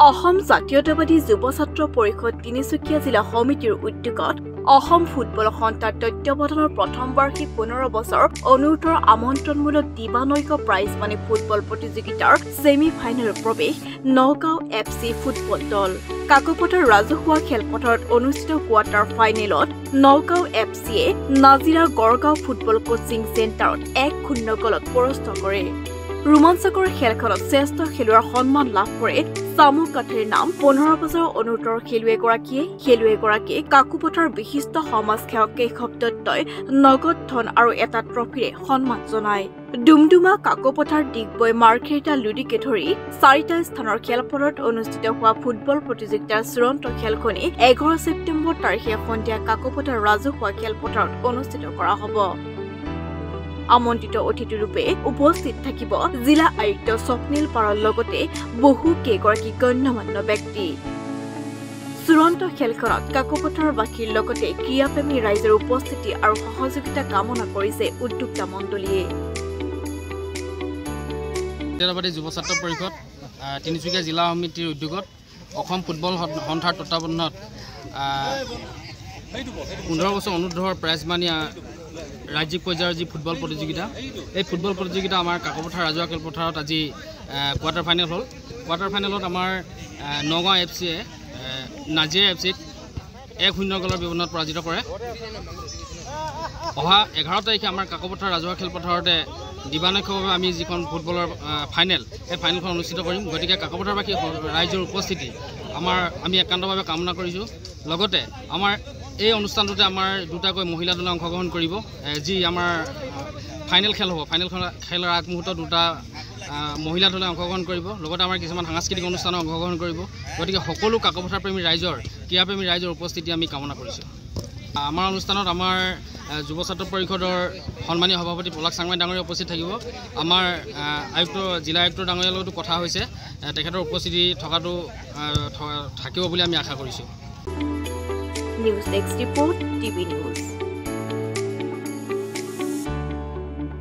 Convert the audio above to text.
অসম জাতীয়তাবাদী যুৱ ছাত্ৰ পৰিষদ তিনিচুকীয়া জিলা সমিতিৰ উদ্যোগত অসম ফুটবল সন্থাৰ তত্ত্বাৱধানৰ প্ৰথম বাৰ্ষিক 15 বছৰ অনুৰ্ধৰ আমন্ত্ৰণমূলক দিবানৈক প্ৰাইজ মানি ফুটবল প্ৰতিযোগিতাৰ ছেমি ফাইনেল প্ৰৱেশ নগাঁও FC ফুটবল দল। কাকপথাৰ ৰাজহুৱা খেলপথাৰত অনুষ্ঠিত কোৱাৰ্টাৰ ফাইনেলত নগাঁও FCয়ে নাজিৰা গড়গাঁও ফুটবল কোচিং চেণ্টাৰত 1-0 গলত পৰাস্ত কৰে। ৰোমাঞ্চকৰ খেলখনত শ্ৰেষ্ঠ খেলুৱৈৰ সন্মান লাভ কৰে চামুকাঠিৰ নাম 15 বছৰ অনুৰ্ধৰ খেলুৱৈগৰাকীয়ে কাকপথাৰ বিশিষ্ট সমাজসেৱক কেশৱ দত্তই নগদ ধন আৰু এটা ট্ৰফিৰে সন্মান জনায়। ডুমডুমা কাকপথাৰ ডিগবৈ মাৰ্ঘেৰিটা লুডিকে ধৰি 4টা স্থানৰ খেলপথাৰত অনুষ্ঠিত হোৱা ফুটবল প্ৰতিযোগিতাৰ চূড়ান্ত খেলখনি 11 ছেপ্টেম্বৰ তাৰিখে সন্ধিয়া কাকপথাৰ ৰাজহুৱা খেলপথাৰত অনুষ্ঠিত কৰা হ'ব। আমন্ত্ৰিত অতিথিৰূপে উপস্থিত থাকিব জিলা আয়ুক্ত স্বপ্নীল পাৰৰ লগতে বহু কেইগৰাকী গণ্যমান্য ব্যক্তি। চূড়ান্ত খেলখনত কাকপথাৰবাসীৰ লগতে ক্ৰীড়াপ্ৰেমী ৰাইজৰ উপস্থিতি আৰু সহযোগিতা কামনা কৰিছে উদ্যোক্তা মণ্ডলীয়ে। জাতীয়তাবাদী যুৱ ছাত্ৰ পৰিষদ তিনিচুকীয়া জিলা সমিতিৰ উদ্যোগত অসম ফুটবল সন্থাৰ তত্ত্বাৱধানত 15 বছৰ অনুৰ্ধৰ প্ৰাইজ মানি ৰাজ্যিক পৰ্যায়ৰ যি ফুটবল প্ৰতিযোগিতা, এই ফুটবল প্ৰতিযোগিতা আমাৰ কাকপথাৰ ৰাজহুৱা খেলপথাৰত আজি কোৱাৰ্টাৰ ফাইনেল হ'ল। কোৱাৰ্টাৰ ফাইনেলত আমাৰ নগাঁও FCয়ে নাজিৰা FCক 1-0 গলৰ ব্যৱধানত পৰাজিত কৰে। অহা 11 তাৰিখে আমাৰ কাকপথাৰ ৰাজহুৱা খেলপথাৰতে দিবানৈক্যভাৱে আমি যিখন ফুটবলৰ ফাইনেল, সেই ফাইনেলখন অনুষ্ঠিত কৰিম। গতিকে কাকপথাৰবাসী ৰাইজৰ উপস্থিতি আমি একান্তভাৱে কামনা কৰিছোঁ। লগতে আমাৰ এই অনুষ্ঠানটোতে আমাৰ দুটাকৈ মহিলা দলে অংশগ্ৰহণ কৰিব, যি আমাৰ ফাইনেল খেল হ'ব। ফাইনেল খেলৰ আগমুহূৰ্তত দুটা মহিলা দলে অংশগ্ৰহণ কৰিব, লগতে আমাৰ কিছুমান সাংস্কৃতিক অনুষ্ঠানত অংশগ্ৰহণ কৰিব। গতিকে সকলো কাকপথাৰ প্ৰেমী ৰাইজৰ, ক্ৰীড়াপ্ৰেমী ৰাইজৰ উপস্থিতি আমি কামনা কৰিছোঁ। আমাৰ অনুষ্ঠানত আমাৰ যুৱ ছাত্ৰ পৰিষদৰ সন্মানীয় সভাপতি পলাশ চাংমাই ডাঙৰীয়া উপস্থিত থাকিব। আমাৰ জিলা আয়ুক্ত ডাঙৰীয়াৰ লগতো কথা হৈছে, তেখেতৰ উপস্থিতি থাকিব বুলি আমি আশা কৰিছোঁ। News desk report, TV news.